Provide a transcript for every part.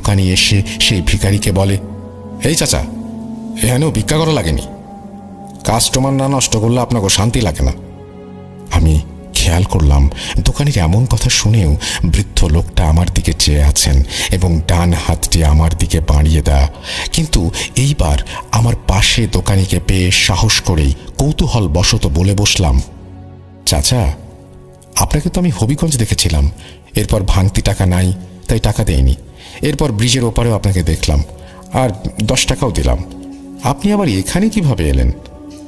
দোকানি এসে সেই ভিখারিকে বলে, এই চাচা, এখানেও ভিক্ষা করা লাগেনি? কাস্টমার না নষ্ট করলে আপনাকে শান্তি লাগে না? আমি খেয়াল করলাম দোকানির এমন কথা শুনেও বৃদ্ধ লোকটা আমার দিকে চেয়ে আছেন এবং ডান হাতটি আমার দিকে বাড়িয়ে দেয়া। কিন্তু এইবার আমার পাশে দোকানিকে পেয়ে সাহস করেই কৌতূহল বশত বলে বসলাম, চাচা, আপনাকে তো আমি হবিগঞ্জ দেখেছিলাম, এরপর ভাঙতি টাকা নাই তাই টাকা দেয়নি। এরপর ব্রিজের ওপারেও আপনাকে দেখলাম, আর 10 টাকাও দিলাম। আপনি আবার এখানে কিভাবে এলেন?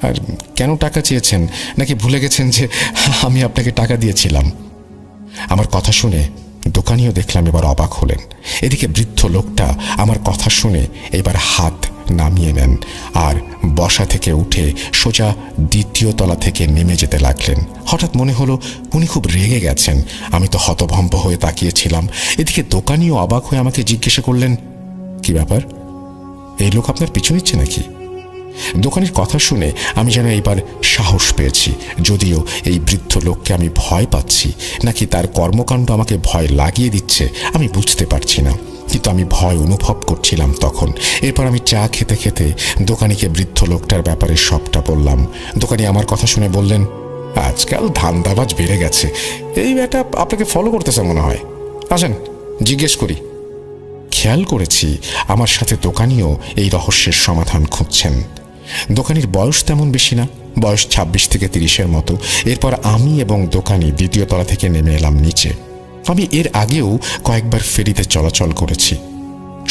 আর কেন টাকা চেয়েছেন? নাকি ভুলে গেছেন যে আমি আপনাকে টাকা দিয়েছিলাম? আমার কথা শুনে দোকানিও দেখলাম এবার অবাক হলেন। এদিকে বৃদ্ধ লোকটা আমার কথা শুনে এবার হাত নামিয়ে নেন আর বসা থেকে উঠে সোজা 2য় তলা থেকে নেমে যেতে লাগলেন। হঠাৎ মনে হলো উনি খুব রেগে গেছেন। আমি তো হতভম্ব হয়ে তাকিয়েছিলাম। এদিকে দোকানিও অবাক হয়ে আমাকে জিজ্ঞাসা করলেন, কি ব্যাপার, এই লোক আপনার পিছু নিচ্ছে নাকি? দোকানির কথা শুনে আমি যেন এইবার সাহস পেয়েছি। যদিও এই বৃদ্ধ লোককে আমি ভয় পাচ্ছি নাকি তার কর্মকাণ্ড আমাকে ভয় লাগিয়ে দিচ্ছে আমি বুঝতে পারছি না, কিন্তু আমি ভয় অনুভব করছিলাম তখন। এরপর আমি চা খেতে খেতে দোকানিকে বৃদ্ধ লোকটার ব্যাপারে সবটা বললাম। দোকানি আমার কথা শুনে বললেন, আজকাল ধান্দাবাজ বেড়ে গেছে, এই ব্যাটা আপনাকে ফলো করতেছে মনে হয়, আসেন জিজ্ঞেস করি। খেয়াল করেছি আমার সাথে দোকানিও এই রহস্যের সমাধান খুঁজছেন। দোকানির বয়স তেমন বেশি না, বয়স 26 থেকে 30-এর মতো। এরপর আমি এবং দোকানি 2য় তলা থেকে নেমে এলাম নিচে। আমি এর আগেও কয়েকবার ফেরিতে চলাচল করেছি।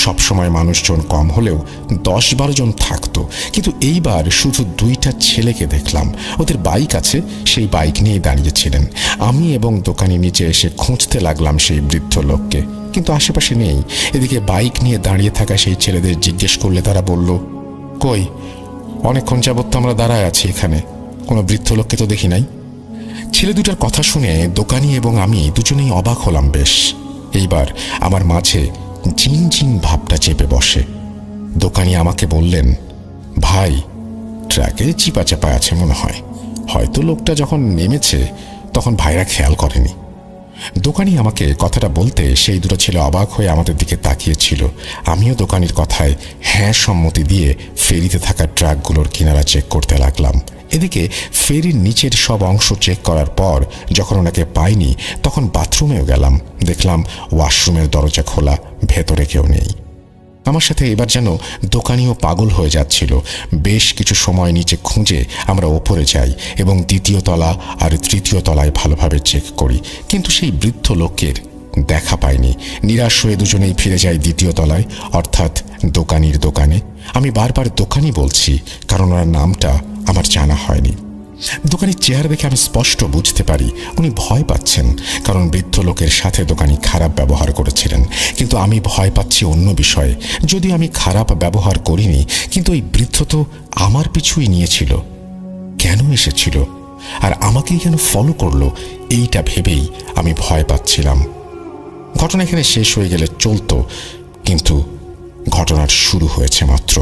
সবসময় মানুষজন কম হলেও 10-12 জন থাকতো, কিন্তু এইবার শুধু 2টা ছেলেকে দেখলাম। ওদের বাইক আছে, সেই বাইক নিয়ে দাঁড়িয়েছিলেন। আমি এবং দোকানি নিচে এসে খুঁজতে লাগলাম সেই বৃদ্ধ লোককে, কিন্তু আশেপাশে নেই। এদিকে বাইক নিয়ে দাঁড়িয়ে থাকা সেই ছেলেদের জিজ্ঞেস করলে তারা বলল, কই, অনেকক্ষণ যাবত তো আমরা দাঁড়ায় আছি এখানে, কোনো বৃদ্ধ লোককে তো দেখি নাই। ছেলে দুটার কথা শুনে দোকানি এবং আমি দুজনেই অবাক হলাম বেশ। এইবার আমার মাঝে জিন জিন ভাবটা চেপে বসে। দোকানি আমাকে বললেন, ভাই, ট্রাকে চিপা চাপা আছে মনে হয়, হয়তো লোকটা যখন নেমেছে তখন ভাইরা খেয়াল করেনি। দোকানি আমাকে কথাটা বলতে সেই দুটো ছেলে অবাক হয়ে আমাদের দিকে তাকিয়েছিল। আমিও দোকানির কথায় হ্যাঁ সম্মতি দিয়ে ফেরিতে থাকা ট্রাকগুলোর কিনারা চেক করতে লাগলাম। এদিকে ফেরির নিচের সব অংশ চেক করার পর যখন ওনাকে পাইনি তখন বাথরুমেও গেলাম। দেখলাম ওয়াশরুমের দরজা খোলা, ভেতরে কেউ নেই। আমার সাথে এবার যেন দোকানিও পাগল হয়ে যাচ্ছিল। বেশ কিছু সময় নিচে খুঁজে আমরা ওপরে যাই এবং 2য় তলা আর 3য় তলায় ভালোভাবে চেক করি, কিন্তু সেই বৃদ্ধ লোকের দেখা পাইনি। নিরাশ হয়ে দুজনেই ফিরে যাই 2য় তলায়, অর্থাৎ দোকানির দোকানে। আমি বারবার দোকানি বলছি কারণ ওনার নামটা আমার জানা হয়নি। দোকানির চেহারা দেখে আমি স্পষ্ট বুঝতে পারি উনি ভয় পাচ্ছেন, কারণ বৃদ্ধ লোকের সাথে দোকানি খারাপ ব্যবহার করেছিলেন। কিন্তু আমি ভয় পাচ্ছি অন্য বিষয়ে। যদি আমি খারাপ ব্যবহার করিনি, কিন্তু ওই বৃদ্ধ তো আমার পিছুই নিয়েছিল। কেন এসেছিল আর আমাকেই কেন ফলো করলো, এইটা ভেবেই আমি ভয় পাচ্ছিলাম। ঘটনা এখানে শেষ হয়ে গেলে চলতো, কিন্তু ঘটনার শুরু হয়েছে মাত্র।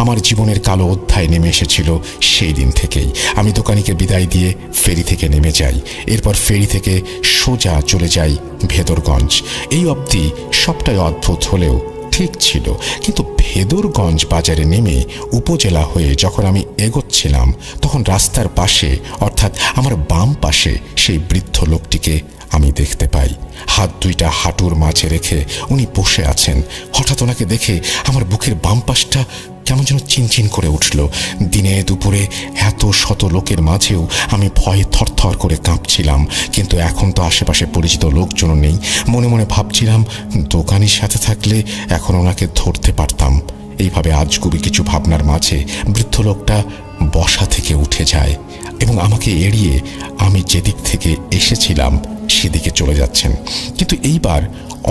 আমার জীবনের কালো অধ্যায় নেমে এসেছিল সেই দিন থেকেই। আমি দোকানিকে বিদায় দিয়ে ফেরি থেকে নেমে যাই। এরপর ফেরি থেকে সোজা চলে যাই ভেদরগঞ্জ। এই অবধি সবটাই অদ্ভুত হলেও ঠিক ছিল, কিন্তু ভেদরগঞ্জ বাজারে নেমে উপজেলা হয়ে যখন আমি এগোচ্ছিলাম তখন রাস্তার পাশে, অর্থাৎ আমার বাম পাশে, সেই বৃদ্ধ লোকটিকে আমি দেখতে পাই। হাত দুইটা হাঁটুর মাঝে রেখে উনি বসে আছেন। হঠাৎ ওনাকে দেখে আমার বুকের বাম পাশটা কেমন যেন চিনচিন করে উঠল। দিনে দুপুরে এত শত লোকের মাঝেও আমি ভয়ে থরথর করে কাঁপছিলাম, কিন্তু এখন তো আশেপাশে পরিচিত লোকজনও নেই। মনে মনে ভাবছিলাম দোকানির সাথে থাকলে এখন ওনাকে ধরতে পারতাম। এইভাবে আজগুবি কিছু ভাবনার মাঝে বৃদ্ধ লোকটা বসা থেকে উঠে যায় এবং আমাকে এড়িয়ে আমি যেদিক থেকে এসেছিলাম সেদিকে চলে যাচ্ছেন। কিন্তু এইবার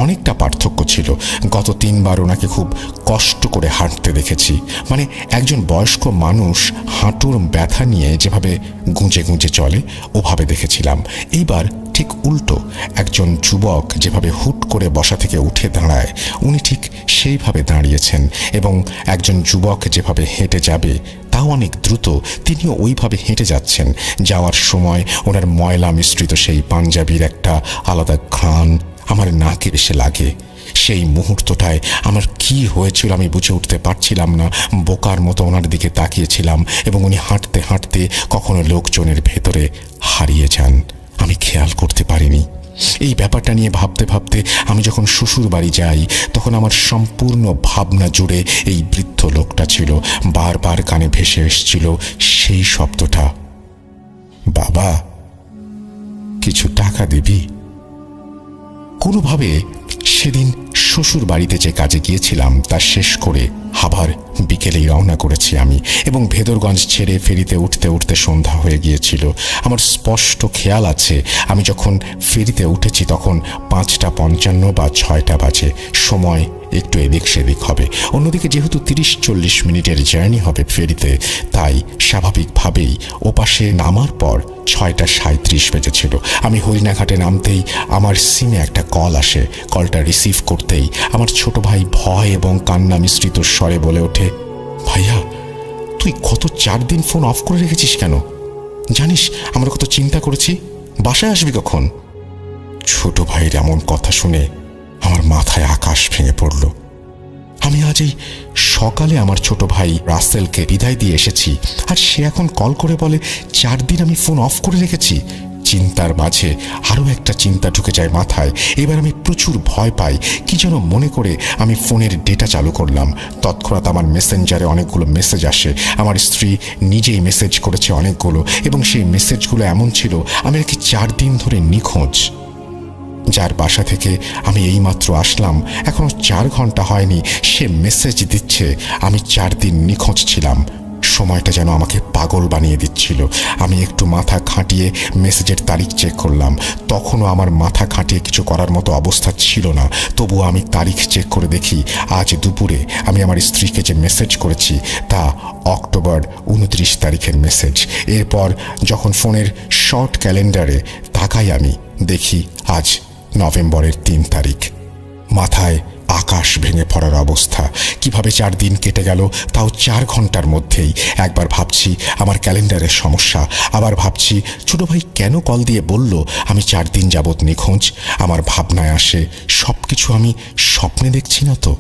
অনেকটা পার্থক্য ছিল। গত 3 বার ওনাকে খুব কষ্ট করে হাঁটতে দেখেছি, মানে একজন বয়স্ক মানুষ হাঁটুর ব্যথা নিয়ে যেভাবে গুঁজে গুঁজে চলে ওভাবে দেখেছিলাম। এইবার ঠিক উল্টো, একজন যুবক যেভাবে হুট করে বসা থেকে উঠে দাঁড়ায় উনি ঠিক সেইভাবে দাঁড়িয়েছেন, এবং একজন যুবক যেভাবে হেঁটে যাবে তাও অনেক দ্রুত তিনিও ওইভাবে হেঁটে যাচ্ছেন। যাওয়ার সময় ওনার ময়লা মিশ্রিত সেই পাঞ্জাবির একটা আলাদা ঘ্রাণ আমার নাকে এসে লাগে। সেই মুহূর্তটায় আমার কি হয়েছিল আমি বুঝে উঠতে পারছিলাম না। বোকার মতো ওনার দিকে তাকিয়েছিলাম এবং উনি হাঁটতে হাঁটতে কখনো লোকজনের ভেতরে হারিয়ে যান। আমি খেয়াল করতে পারিনি। এই ব্যাপারটা নিয়ে ভাবতে ভাবতে আমি যখন শ্বশুর বাড়ি যাই তখন আমার সম্পূর্ণ ভাবনা জুড়ে এই বৃদ্ধ লোকটা ছিল। বারবার কানে ভেসে এসেছিল সেই শব্দটা, বাবা কিছু টাকা দিবি। কোনোভাবে সেদিন শ্বশুর বাড়িতে যে কাজে গিয়েছিলাম তা শেষ করে আবার বিকেলেই রওনা করেছি আমি, এবং ভেদরগঞ্জ ছেড়ে ফেরিতে উঠতে উঠতে সন্ধ্যা হয়ে গিয়েছিল। আমার স্পষ্ট খেয়াল আছে আমি যখন ফেরিতে উঠেছি তখন 5:55 বা 6টা বাজে। সময় একটু এদিক সেদিক হবে। অন্যদিকে যেহেতু 30-40 মিনিটের জার্নি হবে ফেরিতে, তাই স্বাভাবিকভাবেই ওপাশে নামার পর 6:37 বেজেছিল। আমি হরিণাঘাটে নামতেই আমার সিমে একটা কল আসে। কলটা রিসিভ করতেই আমার ছোট ভাই ভয় এবং কান্না মিশ্রিত স্বরে বলে ওঠে, ভাইয়া তুই গত 4 দিন ফোন অফ করে রেখেছিস কেন? জানিস আমরা কত চিন্তা করেছি, বাসায় আসবি কখন? ছোট ভাইয়ের এমন কথা শুনে আমার মাথায় আকাশ ভেঙে পড়ল। আমি আজ এই সকালে আমার ছোট ভাই রাসেলকে বিদায় দিয়ে এসেছি, আর সে এখন কল করে বলে 4 দিন আমি ফোন অফ করে রেখেছি। চিন্তার মাঝে আরও একটা চিন্তা ঢুকে যায় মাথায়। এবার আমি প্রচুর ভয় পাই। কি যেন মনে করে আমি ফোনের ডেটা চালু করলাম। তৎক্ষণাৎ আমার মেসেঞ্জারে অনেকগুলো মেসেজ আসে। আমার স্ত্রী নিজেই মেসেজ করেছে অনেকগুলো, এবং সেই মেসেজগুলো এমন ছিল আমি নাকি 4 দিন ধরে নিখোঁজ। যার বাসা থেকে আমি এইমাত্র আসলাম এখনো 4 ঘন্টা হয়নি, সে মেসেজ দিচ্ছে আমি 4 দিন নিখোঁজ ছিলাম। সময়টা যেন আমাকে পাগল বানিয়ে দিচ্ছিল। আমি একটু মাথা খাটিয়ে মেসেজের তারিখ চেক করলাম। তখনও আমার মাথা খাটিয়ে কিছু করার মতো অবস্থা ছিল না। তবুও আমি তারিখ চেক করে দেখি আজ দুপুরে আমি আমার স্ত্রীকে যে মেসেজ করেছি তা অক্টোবর 29 তারিখের মেসেজ। এরপর যখন ফোনের শর্ট ক্যালেন্ডারে তাকাই আমি দেখি আজ নভেম্বরের 3 তারিখ। মাথায় আকাশ ভেঙে পড়ার অবস্থা। কিভাবে 4 দিন কেটে গেল, তাও 4 ঘন্টার মধ্যেই। একবার ভাবছি আমার ক্যালেন্ডারের সমস্যা, আবার ভাবছি ছোট ভাই কেন কল দিয়ে বলল আমি 4 দিন যাবৎ নিখোঁজ। আমার ভাবনায় আসে সব কিছু আমি স্বপ্নে দেখছি না তো।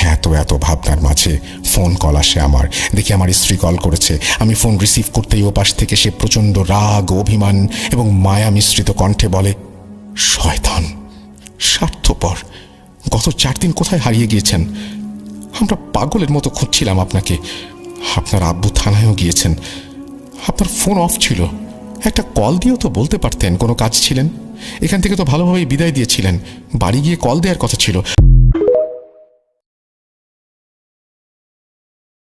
হ্যাঁ, তো এত ভাবনার মাঝে ফোন কল আসে আমার। দেখি আমার স্ত্রী কল করেছে। আমি ফোন রিসিভ করতেই ওপাশ থেকে সে প্রচণ্ড রাগ, অভিমান এবং মায়া মিশ্রিত কণ্ঠে বলে, শয়তান, স্বার্থপর, গত 4 দিন কোথায় হারিয়ে গিয়েছেন? আমরা পাগলের মতো খুঁজছিলাম আপনাকে। আপনার আব্বু থানায়ও গিয়েছেন। আপনার ফোন অফ ছিল। একটা কল দিয়েও তো বলতে পারতেন কোনো কাজ ছিলেন। এখান থেকে তো ভালোভাবেই বিদায় দিয়েছিলেন। বাড়ি গিয়ে কল দেওয়ার কথা ছিল।